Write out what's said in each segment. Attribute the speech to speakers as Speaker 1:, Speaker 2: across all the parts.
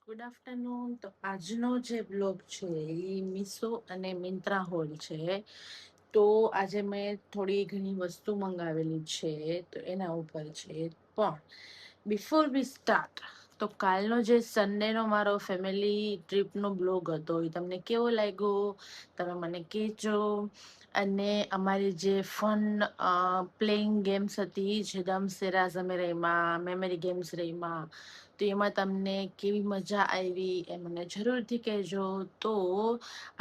Speaker 1: Good afternoon. તો આજનો જે બ્લોગ છે એ મીશો અને મિંત્રા હોલ છે. તો આજે મેં થોડી ઘણી વસ્તુ મંગાવેલી છે તો એના ઉપર છે. પણ બિફોર વી સ્ટાર્ટ, તો કાલનો જે સન્ડેનો મારો ફેમિલી ટ્રીપનો બ્લોગ હતો એ તમને કેવો લાગ્યો તમે મને કહેજો. અને અમારી જે ફન પ્લેઇંગ ગેમ્સ હતી, જે દમસેરાઝ અમે રહીમાં, મેમરી ગેમ્સ રહીમાં, તો એમાં તમને કેવી મજા આવી એ મને જરૂરથી કહેજો. તો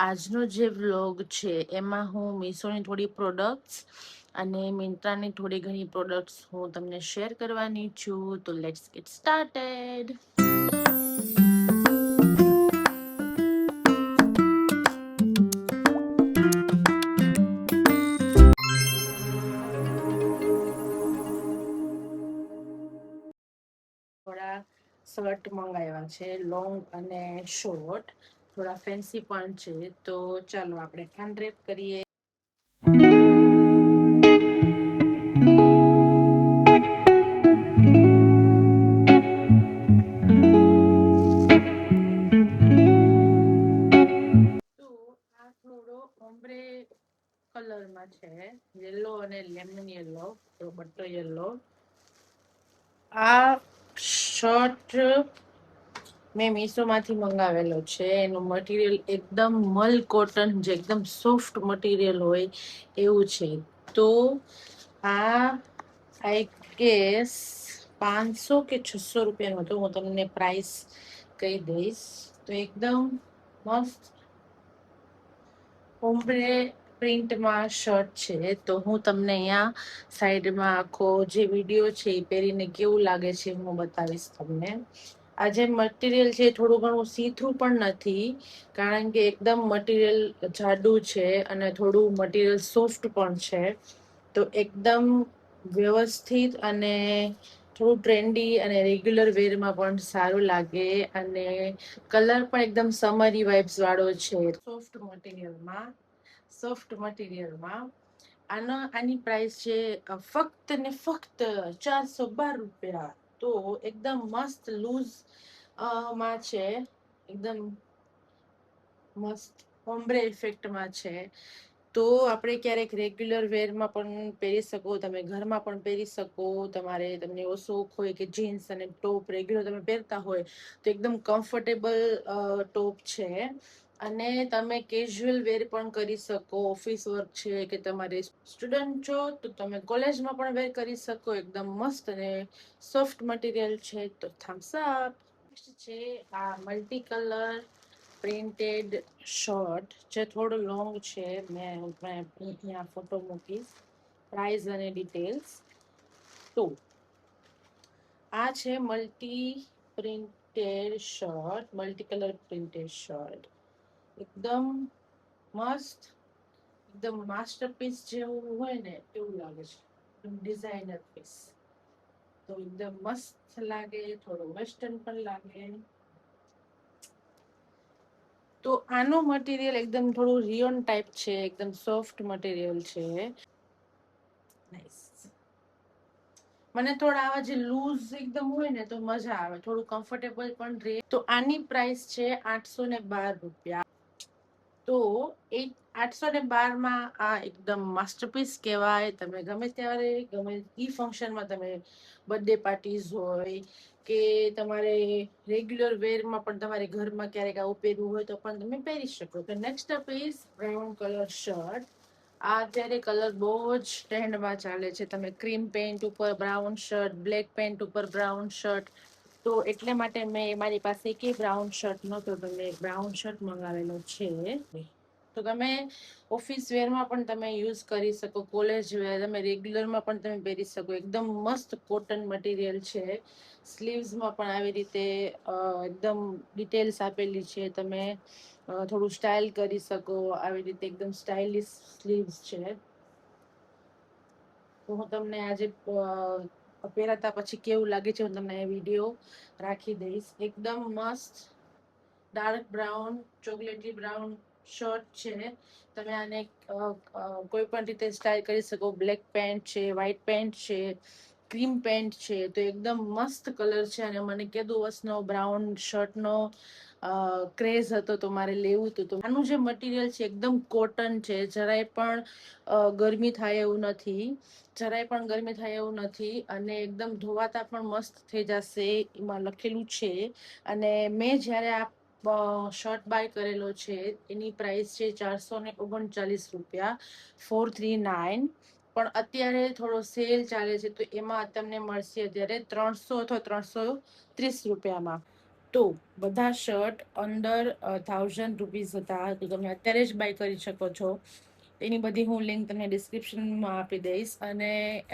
Speaker 1: આજનો જે વ્લોગ છે એમાં હું મીશોની થોડી પ્રોડક્ટ્સ અને મિંત્રાની થોડી ઘણી પ્રોડક્ટ્સ હું તમને શેર કરવાની છું. તો લેટ્સ ગેટ સ્ટાર્ટેડ. થોડા શર્ટ મંગાવ્યા છે, લોંગ અને શોર્ટ, થોડા ફેન્સી પણ છે. તો ચાલો આપણે અનરેપ કરીએ. તો આ થોડો ઓમ્બ્રે કલરમાં છે, યલો અને લેમન યલો, તો બટર યલો. આ શર્ટ મેં મીશોમાંથી મંગાવેલો છે. એનું મટીરિયલ એકદમ મલ કોટન, જે એકદમ સોફ્ટ મટીરિયલ હોય એવું છે. તો આ આઈ ગેસ 500 કે 600 રૂપિયાનું હતું. હું તમને પ્રાઇસ કહી દઈશ. તો એકદમ મસ્ત ઓમ્બ્રે પ્રિન્ટમાં શર્ટ છે. તો હું તમને અહીંયા સાઈડમાં આખો જે વિડીયો છે એ પહેરીને કેવું લાગે છે હું બતાવીશ તમને. આ જે મટીરિયલ છે થોડું ઘણું સી થ્રુ પણ નથી, કારણ કે એકદમ મટીરિયલ જાડું છે અને થોડું મટીરિયલ સોફ્ટ પણ છે. તો એકદમ વ્યવસ્થિત અને થોડું ટ્રેન્ડી અને રેગ્યુલર વેરમાં પણ સારું લાગે. અને કલર પણ એકદમ સમરી વાઇબ્સ વાળો છે, સોફ્ટ મટીરિયલમાં. આની પ્રાઇસ છે ફક્ત ને ફક્ત 412 રૂપિયા. તો એકદમ મસ્ત લૂઝ માં છે, એકદમ મસ્ત ઓમ્બ્રે ઇફેક્ટમાં છે. તો આપણે ક્યારેક રેગ્યુલર વેરમાં પણ પહેરી શકો, તમે ઘરમાં પણ પહેરી શકો. તમને એવો શોખ હોય કે જીન્સ અને ટોપ રેગ્યુલર તમે પહેરતા હોય તો એકદમ કમ્ફર્ટેબલ ટોપ છે. અને તમે કેઝ્યુઅલ વેર પણ કરી શકો. ઓફિસ વર્ક છે કે તમારે સ્ટુડન્ટ છો તો તમે કોલેજમાં પણ વેર કરી શકો. એકદમ મસ્ત અને સોફ્ટ મટીરિયલ છે. તો થમ્સ અપ. છે આ મલ્ટી કલર પ્રિન્ટેડ શર્ટ, જે થોડું લોંગ છે. મેં અહીંયા ફોટો મૂકીશ, પ્રાઇસ અને ડિટેલ્સ. તો આ છે મલ્ટી કલર પ્રિન્ટેડ શર્ટ. એકદમ મસ્ત, એકદમ માસ્ટરપીસ જેવું હોય ને એવું લાગે છે, ડિઝાઇનર પીસ. તો એકદમ મસ્ત લાગે, થોડું વેસ્ટર્ન પણ લાગે. તો આનું મટીરિયલ એકદમ થોડું રિયોન ટાઈપ છે, એકદમ સોફ્ટ મટીરિયલ છે. મને થોડા આવા જે લૂઝ એકદમ હોય ને તો મજા આવે, થોડું કમ્ફર્ટેબલ પણ રહે. તો આની પ્રાઇસ છે 812 રૂપિયા. તો 812 માં આ એકદમ માસ્ટરપીસ કહેવાય. તમે ગમે ત્યારે ગમે ઈ ફંક્શનમાં, તમે બર્થડે પાર્ટીઝ હોય કે તમારે રેગ્યુલર વેરમાં પણ તમારે ઘરમાં ક્યારેક આવું પહેરવું હોય તો પણ તમે પહેરી શકો. તો next up is brown colour shirt. આ અત્યારે કલર બહુ જ ટ્રેન્ડમાં ચાલે છે. તમે ક્રીમ પેન્ટ ઉપર બ્રાઉન શર્ટ, બ્લેક પેન્ટ ઉપર બ્રાઉન શર્ટ. તો એટલે માટે મારી પાસે કે બ્રાઉન શર્ટ નતો તો મેં બ્રાઉન શર્ટ મંગાવેલો છે. તો તમે ઓફિસ વેરમાં પણ તમે યુઝ કરી શકો, કોલેજ વેર, તમે રેગ્યુલરમાં પણ તમે પહેરી શકો. એકદમ મસ્ત કોટન મટીરિયલ છે. સ્લીવ્સમાં પણ આવી રીતે એકદમ ડિટેલ્સ આપેલી છે. તમે થોડું સ્ટાઇલ કરી શકો આવી રીતે. એકદમ સ્ટાઇલિશ સ્લીવ્સ છે. તો હું તમને આજે પહેરાતા પછી કેવું લાગે છે હું તમને વિડીયો રાખી દઈશ. એકદમ મસ્ત ડાર્ક બ્રાઉન, ચોકલેટી બ્રાઉન શર્ટ છે. તમે આને કોઈ પણ રીતે સ્ટાઇલ કરી શકો. બ્લેક પેન્ટ છે, વ્હાઈટ પેન્ટ છે, ક્રીમ પેન્ટ છે, તો એકદમ મસ્ત કલર છે અને મને કીધું વર્ષનો બ્રાઉન શર્ટનો ક્રેઝ હતો તો મારે લેવું હતું. તો આનું જે મટીરિયલ છે એકદમ કોટન છે, જરાય પણ ગરમી થાય એવું નથી, અને એકદમ ધોવાતા પણ મસ્ત થઈ જશે એમાં લખેલું છે. અને મેં જ્યારે આ શર્ટ બાય કરેલો છે એની પ્રાઇસ છે 439 રૂપિયા, 439. પણ અત્યારે થોડો સેલ ચાલે છે તો એમાં તમને મળશે અત્યારે 300 અથવા 330 રૂપિયામાં. તો બધા શર્ટ અંડર 1000 રૂપીઝ હતા, તો તમે અત્યારે જ બાય કરી શકો છો. એની બધી હું લિંક તમને ડિસ્ક્રિપ્શનમાં આપી દઈશ. અને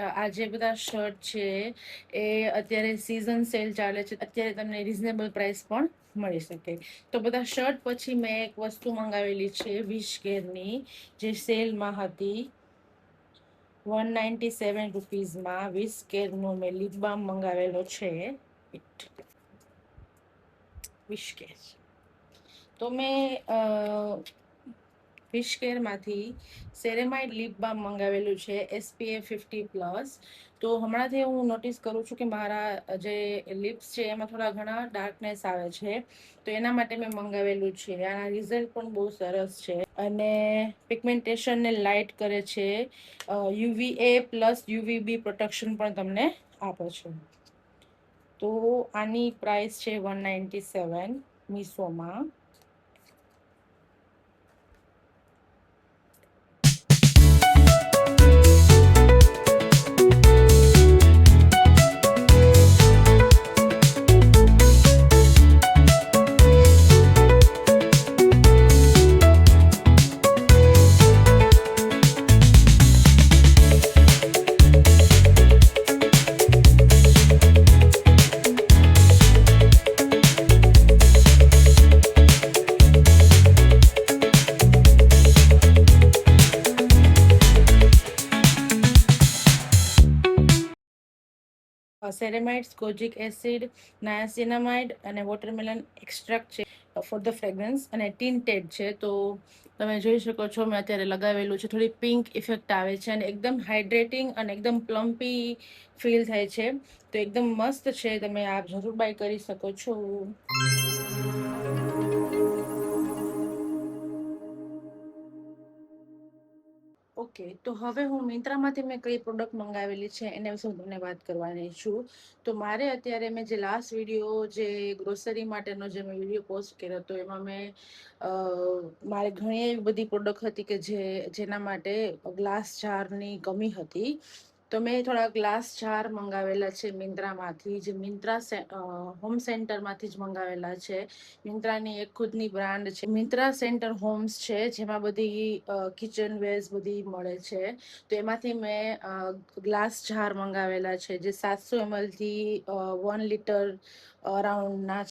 Speaker 1: આ જે બધા શર્ટ છે એ અત્યારે સિઝન સેલ ચાલે છે, અત્યારે તમને રિઝનેબલ પ્રાઇસ પણ મળી શકે. તો બધા શર્ટ પછી મેં એક વસ્તુ મંગાવેલી છે વિશકેરની, જે સેલમાં હતી. 197 રૂપીઝમાં વિશકેરનો મેં લિપ બામ મંગાવેલો છે. વિશકેર તો મેં વિશકેરમાંથી સેરેમાઇડ લિપ બામ મંગાવેલું છે SPF 50+. તો હમણાંથી હું નોટિસ કરું છું કે મારા જે લિપ્સ છે એમાં થોડા ઘણા ડાર્કનેસ આવે છે, તો એના માટે મેં મંગાવેલું છે. આના રિઝલ્ટ પણ બહુ સરસ છે અને પિગમેન્ટેશનને લાઇટ કરે છે, UVA+UVB પ્રોટેક્શન પણ તમને આપે છે. તો આની પ્રાઇસ છે 197 મીશોમાં. સેરેમાઇડ, કોજિક એસિડ, નાયાસિનામાઇડ અને વોટરમેલન એક્સ્ટ્રાક્ટ છે ફોર ધ ફ્રેગ્રન્સ, અને ટિન્ટેડ છે. તો તમે જોઈ શકો છો મેં અત્યારે લગાવેલું છે, થોડી પિંક ઇફેક્ટ આવે છે અને એકદમ હાઇડ્રેટિંગ અને એકદમ પ્લમ્પી ફીલ થાય છે. તો એકદમ મસ્ત છે, તમે આ જરૂર બાય કરી શકો છો. ઓકે, તો હવે હું મિંત્રામાંથી મેં કઈ પ્રોડક્ટ મંગાવેલી છે એના વિશે હું તમને વાત કરવાની છું. તો મારે અત્યારે મેં જે લાસ્ટ વિડીયો, જે ગ્રોસરી માટેનો જે મેં વિડીયો પોસ્ટ કર્યો હતો, એમાં મેં મારે ઘણી એવી બધી પ્રોડક્ટ હતી કે જેના માટે ગ્લાસ જારની કમી હતી. તો મેં થોડા ગ્લાસ જાર મંગાવેલા છે મિંત્રામાંથી, જે મિંત્રા હોમ સેન્ટરમાંથી જ મંગાવેલા છે. મિંત્રાની એક ખુદની બ્રાન્ડ છે, મિંત્રા સેન્ટર હોમ્સ છે, જેમાં બધી કિચન વેર્સ બધી મળે છે. તો એમાંથી મેં ગ્લાસ જાર મંગાવેલા છે, જે 700 ml થી 1 લિટર અરાઉન્ડના.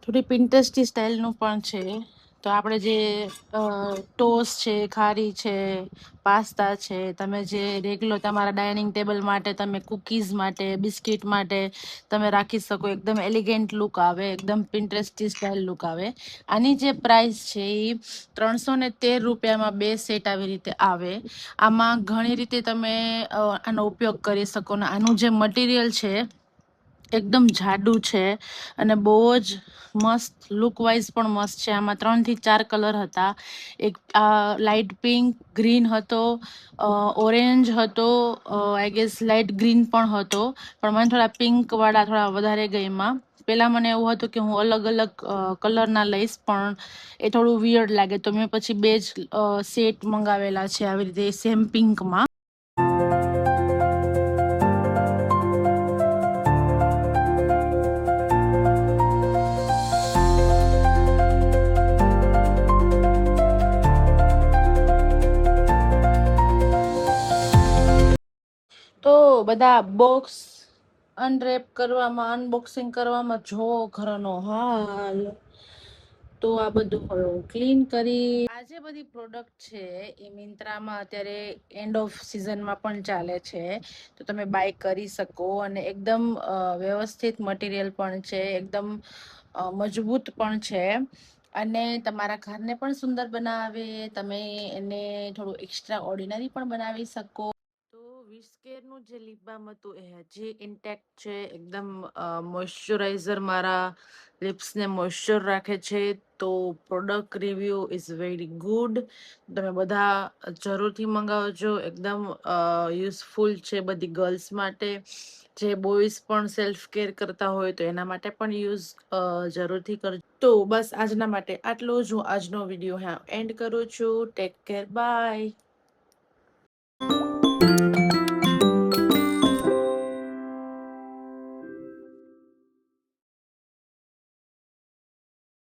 Speaker 1: થોડી પિન્ટરેસ્ટી સ્ટાઇલનું પણ છે. તો આપણે જે ટોસ છે, ખારી છે, પાસ્તા છે, તમે જે રેગ્યુલર તમારા ડાઇનિંગ ટેબલ માટે, તમે કુકીઝ માટે, બિસ્કિટ માટે તમે રાખી શકો. એકદમ એલિગન્ટ લુક આવે, એકદમ પિન્ટરેસ્ટી સ્ટાઇલ લુક આવે. આની જે પ્રાઇસ છે એ 313 રૂપિયામાં 2 સેટ આવી રીતે આવે. આમાં ઘણી રીતે તમે આનો ઉપયોગ કરી શકો ને આનું જે મટીરિયલ છે એકદમ જાડું છે અને બહુ જ મસ્ત લુક વાઇઝ પણ મસ્ત છે. આમાં 3 થી 4 કલર હતા. એક લાઇટ પિંક, ગ્રીન હતો, ઓરેન્જ હતો, આઈ ગેસ લાઇટ ગ્રીન પણ હતો, પણ મને થોડા પિંક વાળા થોડા વધારે ગયમાં. પહેલાં મને એવું હતું કે હું અલગ અલગ કલરના લઈશ, પણ એ થોડું વિયર્ડ લાગે, તો મેં પછી 2 જ સેટ મંગાવેલા છે આવી રીતે સેમ પિંકમાં. તો બધા બોક્સ અનરેપ કરવામાં, અનબોક્સિંગ કરવામાં જો ઘરનો હાલ. તો આ બધું હવે હું ક્લીન કરી. આ જે બધી પ્રોડક્ટ છે એ મિંત્રામાં અત્યારે એન્ડ ઓફ સિઝનમાં પણ ચાલે છે, તો તમે બાય કરી શકો. અને એકદમ વ્યવસ્થિત મટીરિયલ પણ છે, એકદમ મજબૂત પણ છે, અને તમારા ઘરને પણ સુંદર બનાવે. તમે એને થોડું એક્સ્ટ્રા ઓર્ડિનરી પણ બનાવી શકો. તો વિસ્કેરનું જે લિપ બામ હતું એ હજી ઇન્ટેક્ટ છે, એકદમ મોઇશ્ચરાઇઝર મારા લિપ્સને મોઇશ્ચર રાખે છે. તો product review is very good. તમે બધા જરૂરથી મંગાવજો. એકદમ યુઝફુલ છે બધી ગર્લ્સ માટે. જે બોયઝ પણ સેલ્ફ કેર કરતા હોય તો એના માટે પણ યુઝ જરૂરથી કરજો. તો બસ આજના માટે આટલું જ. હું આજનો વિડીયો એન્ડ કરું છું. Take care, by.